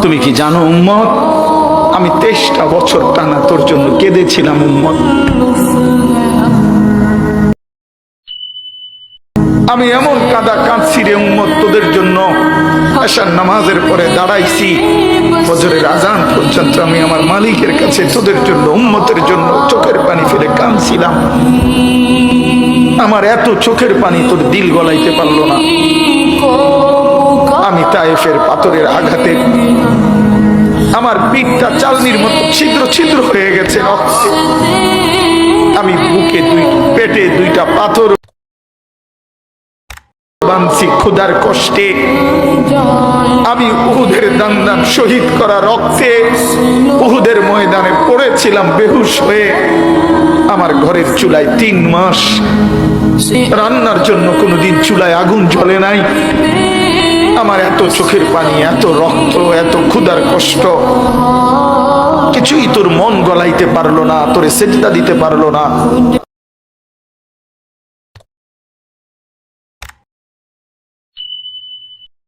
তুমি কি জানো উম্মত, আমি 23টা বছর টানা তোর জন্য কেঁদেছিলাম উম্মত। আমি এমন কাঁদা কাঁদছি রে উম্মত তোদের জন্য। আশার নামাজের পরে দাঁড়াইছি, ফজরের আজান পর্যন্ত আমি আমার মালিকের কাছে তোদের জন্য, উম্মতের জন্য চোখের পানি ফেলে কাঁদছিলাম। আমার এত চোখের পানি তোর দিল গলাইতে পারলো না। আমি তায়েফের পাথরের আঘাতে আমার পিঠটা চালনির মতো ছিদ্র ছিদ্র হয়ে গেছে রক্তে। আমি বুকে পেটে 2টা পাথর বাঁধছি ক্ষুধার কষ্টে। আমি উহুদের দান শহীদ করা রক্তে উহুদের ময়দানে পড়েছিলাম বেহুশ হয়ে। আমার ঘরের চুলায় 3 মাস রান্নার জন্য কোনোদিন চুলায় আগুন জ্বলে নাই। আমার এত চোখের পানি, এত রক্ত, এত ক্ষুধার কষ্ট, কিছুই তোর মন গলাইতে পারলো না, তোরে সেজদা দিতে পারলো না।